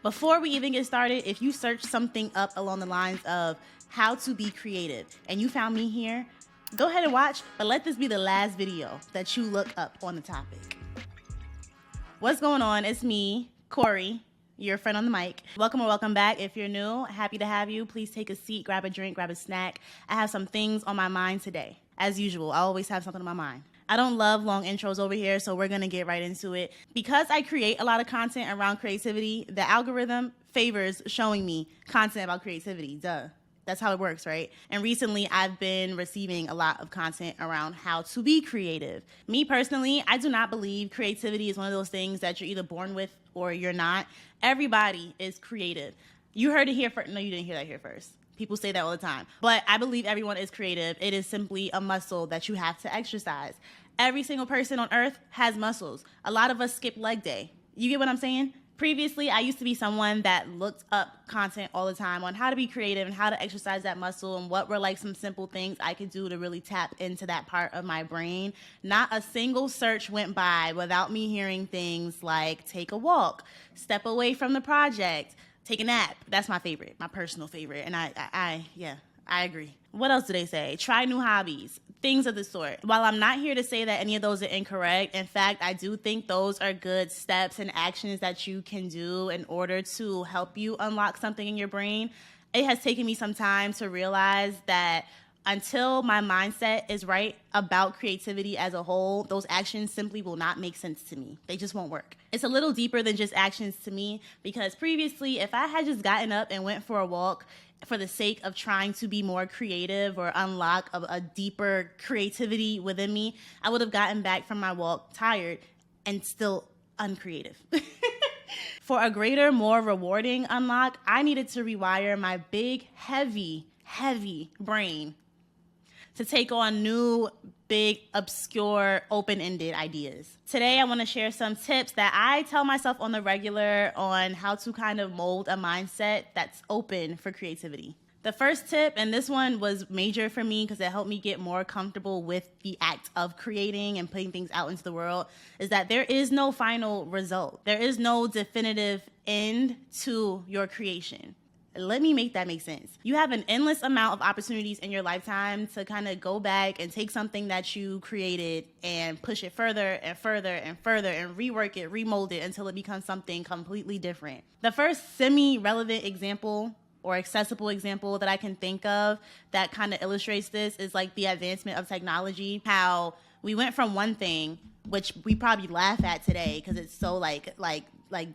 Before we even get started, if you search something up along the lines of how to be creative and you found me here, go ahead and watch, but let this be the last video that you look up on the topic. What's going on? It's me, Corey, your friend on the mic. Welcome or welcome back. If you're new, happy to have you. Please take a seat, grab a drink, grab a snack. I have some things on my mind today. As usual, I always have something on my mind. I don't love long intros over here, so we're gonna get right into it. Because I create a lot of content around creativity, the algorithm favors showing me content about creativity. Duh. That's how it works, right? And recently, I've been receiving a lot of content around how to be creative. Me personally, I do not believe creativity is one of those things that you're either born with or you're not. Everybody is creative. You heard it here first. No, you didn't hear that here first. People say that all the time. But I believe everyone is creative. It is simply a muscle that you have to exercise. Every single person on earth has muscles. A lot of us skip leg day. You get what I'm saying? Previously, I used to be someone that looked up content all the time on how to be creative and how to exercise that muscle and what were like some simple things I could do to really tap into that part of my brain. Not a single search went by without me hearing things like take a walk, step away from the project, take a nap. That's my favorite, my personal favorite. And I agree. What else do they say? Try new hobbies, things of the sort. While I'm not here to say that any of those are incorrect, in fact, I do think those are good steps and actions that you can do in order to help you unlock something in your brain. It has taken me some time to realize that until my mindset is right about creativity as a whole, those actions simply will not make sense to me. They just won't work. It's a little deeper than just actions to me, because previously, if I had just gotten up and went for a walk for the sake of trying to be more creative or unlock a deeper creativity within me, I would have gotten back from my walk tired and still uncreative. For a greater, more rewarding unlock, I needed to rewire my big, heavy brain to take on new, big, obscure, open-ended ideas. Today, I want to share some tips that I tell myself on the regular on how to kind of mold a mindset that's open for creativity. The first tip, and this one was major for me because it helped me get more comfortable with the act of creating and putting things out into the world, is that there is no final result. There is no definitive end to your creation. Let me make that make sense. You have an endless amount of opportunities in your lifetime to kind of go back and take something that you created and push it further and further and further and rework it, remold it until it becomes something completely different. The first semi-relevant example or accessible example that I can think of that kind of illustrates this is like the advancement of technology, how we went from one thing, which we probably laugh at today because it's so like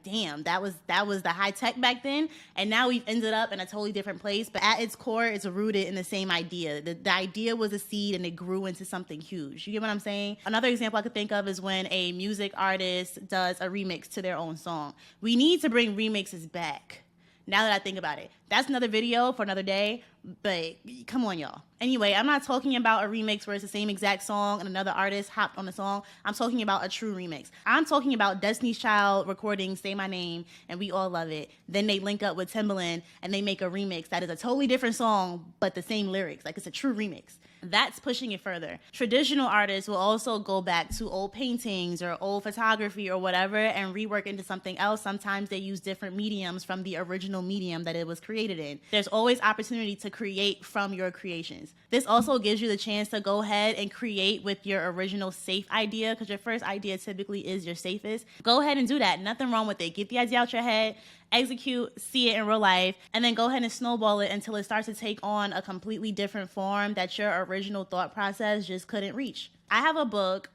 damn, that was the high tech back then, and now we've ended up in a totally different place. But at its core, it's rooted in the same idea. The idea was a seed, and it grew into something huge. You get what I'm saying? Another example I could think of is when a music artist does a remix to their own song. We need to bring remixes back. Now that I think about it, that's another video for another day, but come on, y'all. Anyway, I'm not talking about a remix where it's the same exact song and another artist hopped on the song. I'm talking about a true remix. I'm talking about Destiny's Child recording Say My Name, and we all love it. Then they link up with Timbaland, and they make a remix that is a totally different song, but the same lyrics. Like, it's a true remix. That's pushing it further. Traditional artists will also go back to old paintings or old photography or whatever and rework into something else. Sometimes they use different mediums from the original medium that it was created in. There's always opportunity to create from your creations. This also gives you the chance to go ahead and create with your original safe idea, because your first idea typically is your safest. Go ahead and do that. Nothing wrong with it. Get the idea out your head, execute, see it in real life, and then go ahead and snowball it until it starts to take on a completely different form that your original thought process just couldn't reach. I have a book.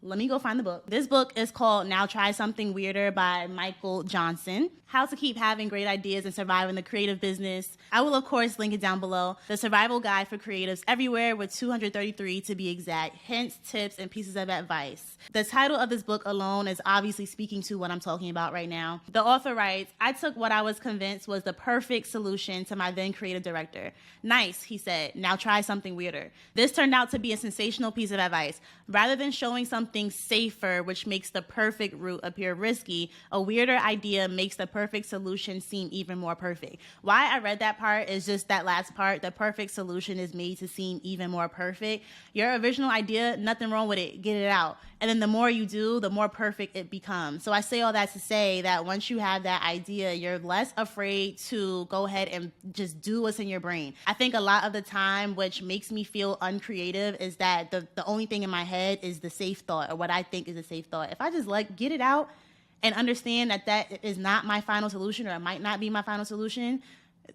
Let me go find the book. This book is called Now Try Something Weirder by Michael Johnson. How to Keep Having Great Ideas and Survive in the Creative Business. I will, of course, link it down below. The survival guide for creatives everywhere, with 233 to be exact, hints, tips, and pieces of advice. The title of this book alone is obviously speaking to what I'm talking about right now. The author writes, I took what I was convinced was the perfect solution to my then creative director. Nice, he said. Now try something weirder. This turned out to be a sensational piece of advice. Rather than showing something something safer, which makes the perfect route appear risky. A weirder idea makes the perfect solution seem even more perfect. Why I read that part is just that last part. The perfect solution is made to seem even more perfect. Your original idea, nothing wrong with it. Get it out. And then the more you do, the more perfect it becomes. So I say all that to say that once you have that idea, you're less afraid to go ahead and just do what's in your brain. I think a lot of the time, which makes me feel uncreative, is that the only thing in my head is the safe thought, or what I think is a safe thought. If I just get it out and understand that that is not my final solution, or it might not be my final solution,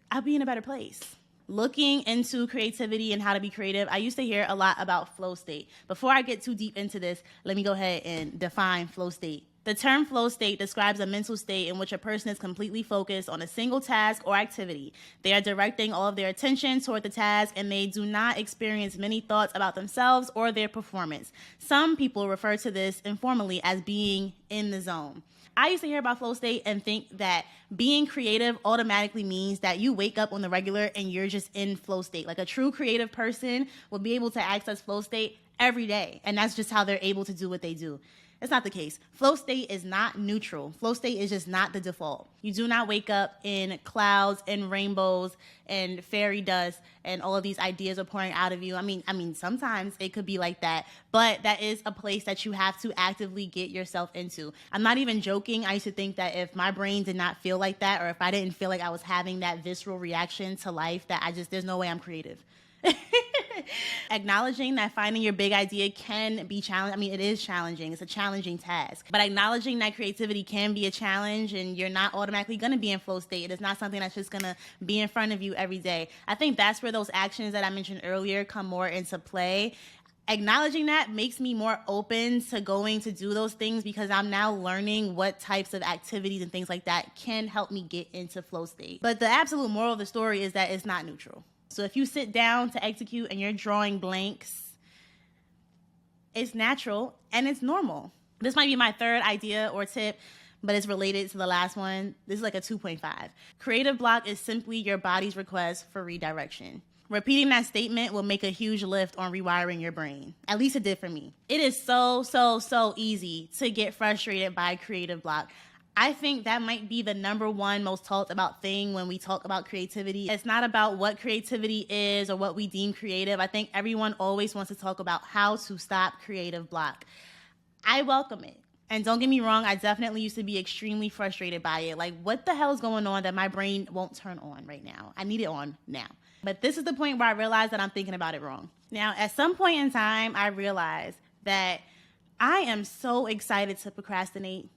I'll be in a better place. Looking into creativity and how to be creative, I used to hear a lot about flow state. Before I get too deep into this, let me go ahead and define flow state. The term flow state describes a mental state in which a person is completely focused on a single task or activity. They are directing all of their attention toward the task, and they do not experience many thoughts about themselves or their performance. Some people refer to this informally as being in the zone. I used to hear about flow state and think that being creative automatically means that you wake up on the regular and you're just in flow state. Like a true creative person will be able to access flow state every day, and that's just how they're able to do what they do. It's not the case. Flow state is not neutral. Flow state is just not the default. You do not wake up in clouds and rainbows and fairy dust and all of these ideas are pouring out of you. I mean, sometimes it could be like that, but that is a place that you have to actively get yourself into. I'm not even joking. I used to think that if my brain did not feel like that, or if I didn't feel like I was having that visceral reaction to life, that there's no way I'm creative. Acknowledging that finding your big idea can be challenging. I mean, it is challenging. It's a challenging task. But acknowledging that creativity can be a challenge and you're not automatically going to be in flow state. It's not something that's just going to be in front of you every day. I think that's where those actions that I mentioned earlier come more into play. Acknowledging that makes me more open to going to do those things, because I'm now learning what types of activities and things like that can help me get into flow state. But the absolute moral of the story is that it's not neutral. So if you sit down to execute and you're drawing blanks, it's natural and it's normal. This might be my third idea or tip, but it's related to the last one. This is like a 2.5. Creative block is simply your body's request for redirection. Repeating that statement will make a huge lift on rewiring your brain. At least it did for me. It is so easy to get frustrated by creative block. I think that might be the number one most talked about thing when we talk about creativity. It's not about what creativity is or what we deem creative. I think everyone always wants to talk about how to stop creative block. I welcome it. And don't get me wrong, I definitely used to be extremely frustrated by it. Like, what the hell is going on that my brain won't turn on right now? I need it on now. But this is the point where I realized that I'm thinking about it wrong. Now, at some point in time, I realized that I am so excited to procrastinate.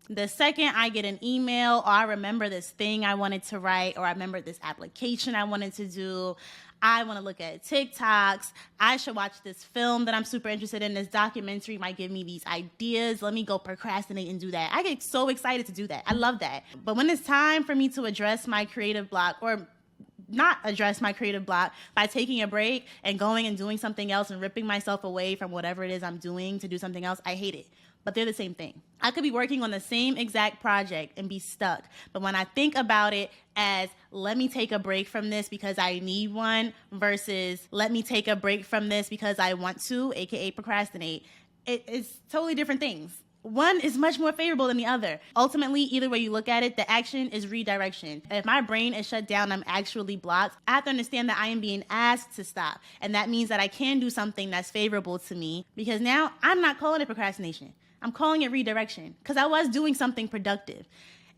The second I get an email, or I remember this thing I wanted to write, or I remember this application I wanted to do, I want to look at TikToks, I should watch this film that I'm super interested in, this documentary might give me these ideas, let me go procrastinate and do that. I get so excited to do that. I love that. But when it's time for me to address my creative block, or not address my creative block by taking a break and going and doing something else and ripping myself away from whatever it is I'm doing to do something else, I hate it. But they're the same thing. I could be working on the same exact project and be stuck. But when I think about it as, let me take a break from this because I need one, versus let me take a break from this because I want to, aka procrastinate, it's totally different things. One is much more favorable than the other. Ultimately, either way you look at it, the action is redirection. If my brain is shut down, I'm actually blocked, I have to understand that I am being asked to stop. And that means that I can do something that's favorable to me, because now I'm not calling it procrastination. I'm calling it redirection, because I was doing something productive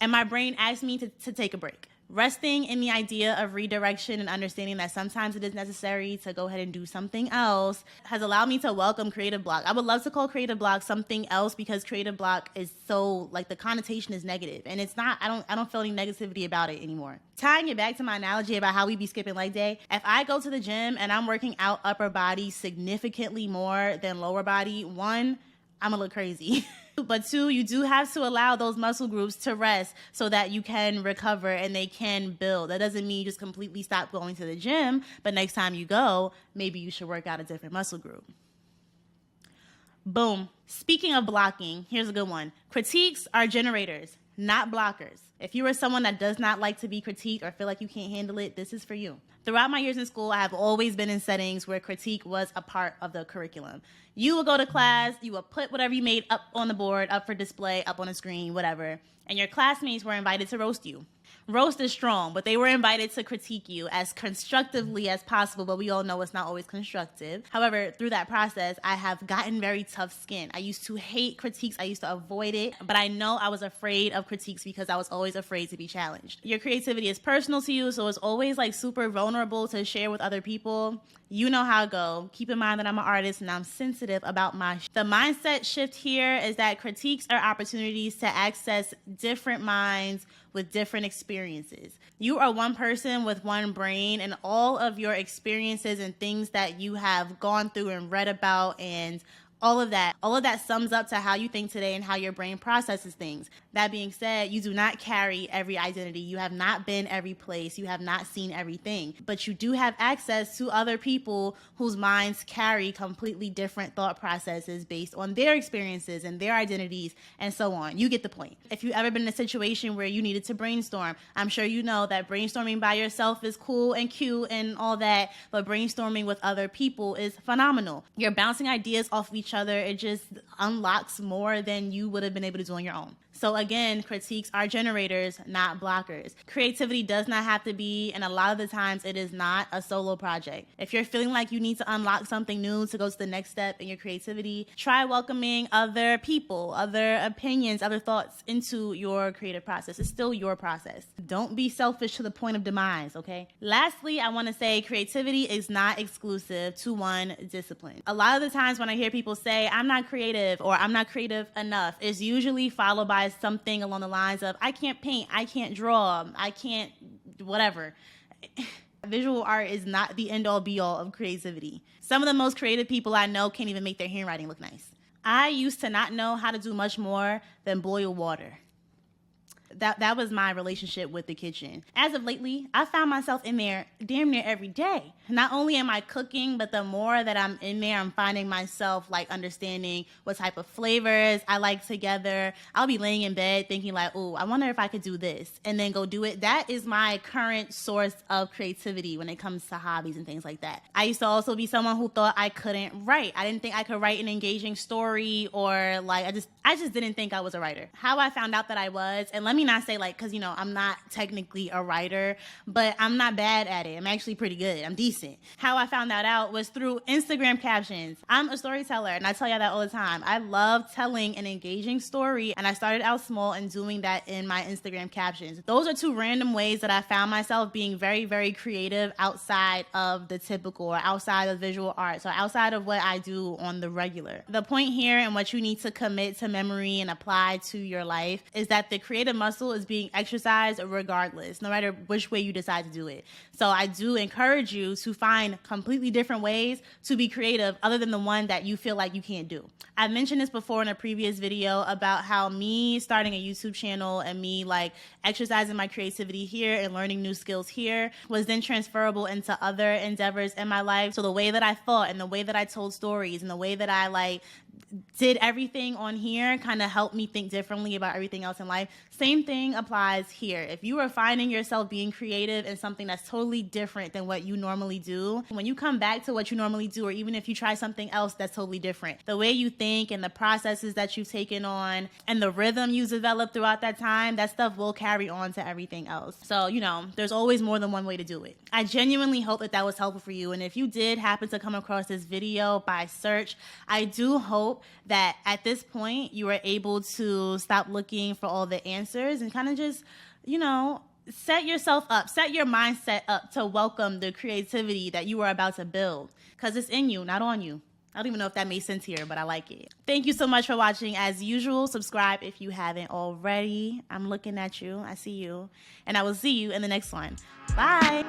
and my brain asked me to take a break. Resting in the idea of redirection and understanding that sometimes it is necessary to go ahead and do something else has allowed me to welcome creative block. I would love to call creative block something else, because creative block is so, like, the connotation is negative, and it's not. I don't feel any negativity about it anymore. Tying it back to my analogy about how we be skipping leg day, if I go to the gym and I'm working out upper body significantly more than lower body, one, I'm gonna look crazy. But two, you do have to allow those muscle groups to rest so that you can recover and they can build. That doesn't mean you just completely stop going to the gym, but next time you go, maybe you should work out a different muscle group. Boom. Speaking of blocking, here's a good one. Critiques are generators. not blockers. If you are someone that does not like to be critiqued or feel like you can't handle it, this is for you. Throughout my years in school, I have always been in settings where critique was a part of the curriculum. You would go to class, you would put whatever you made up on the board, up for display, up on a screen, whatever, and your classmates were invited to roast you. Roast is strong, but they were invited to critique you as constructively as possible, but we all know it's not always constructive. However, through that process, I have gotten very tough skin. I used to hate critiques. I used to avoid it, but I know I was afraid of critiques because I was always afraid to be challenged. Your creativity is personal to you, so it's always like super vulnerable to share with other people. You know how it go. Keep in mind that I'm an artist and I'm sensitive about the mindset shift here is that critiques are opportunities to access different minds with different experiences. You are one person with one brain, and all of your experiences and things that you have gone through and read about and all of that sums up to how you think today and how your brain processes things. That being said, you do not carry every identity. You have not been every place. You have not seen everything. But you do have access to other people whose minds carry completely different thought processes based on their experiences and their identities and so on. You get the point. If you've ever been in a situation where you needed to brainstorm, I'm sure you know that brainstorming by yourself is cool and cute and all that, but brainstorming with other people is phenomenal. You're bouncing ideas off of each other. It just unlocks more than you would have been able to do on your own. So again, critiques are generators, not blockers. Creativity does not have to be, and a lot of the times it is not, a solo project. If you're feeling like you need to unlock something new to go to the next step in your creativity, try welcoming other people, other opinions, other thoughts into your creative process. It's still your process. Don't be selfish to the point of demise, okay? Lastly, I want to say creativity is not exclusive to one discipline. A lot of the times when I hear people say, I'm not creative or I'm not creative enough, it's usually followed by something along the lines of, I can't paint, I can't draw, I can't whatever. Visual art is not the end all be all of creativity. Some of the most creative people I know can't even make their handwriting look nice. I used to not know how to do much more than boil water. That was my relationship with the kitchen. As of lately, I found myself in there damn near every day. Not only am I cooking, but the more that I'm in there, I'm finding myself like understanding what type of flavors I like together. I'll be laying in bed thinking like, oh, I wonder if I could do this, and then go do it. That is my current source of creativity when it comes to hobbies and things like that. I used to also be someone who thought I couldn't write. I didn't think I could write an engaging story, or like I just didn't think I was a writer. How I found out that I was, and let me not say like, because you know I'm not technically a writer, but I'm not bad at it. I'm actually pretty good. I'm decent. How I found that out was through Instagram captions. I'm a storyteller, and I tell you that all the time. I love telling an engaging story, and I started out small and doing that in my Instagram captions. Those are two random ways that I found myself being very, very creative outside of the typical, or outside of visual art, so outside of what I do on the regular. The point here, and what you need to commit to memory and apply to your life, is that the creative muscle is being exercised regardless, no matter which way you decide to do it. So I do encourage you to find completely different ways to be creative other than the one that you feel like you can't do. I've mentioned this before in a previous video about how me starting a YouTube channel and me like exercising my creativity here and learning new skills here was then transferable into other endeavors in my life. So the way that I thought and the way that I told stories and the way that I like did everything on here kind of helped me think differently about everything else in life. Same thing applies here. If you are finding yourself being creative in something that's totally different than what you normally do, when you come back to what you normally do, or even if you try something else that's totally different, the way you think and the processes that you've taken on and the rhythm you've developed throughout that time, that stuff will carry on to everything else. So, you know, there's always more than one way to do it. I genuinely hope that that was helpful for you. And if you did happen to come across this video by search, I do hope that at this point you are able to stop looking for all the answers and kind of just, you know, set yourself up, set your mindset up to welcome the creativity that you are about to build, because it's in you, not on you. I don't even know if that made sense here, but I like it. Thank you so much for watching. As usual, subscribe if you haven't already. I'm looking at you. I see you. And I will see you in the next one. Bye.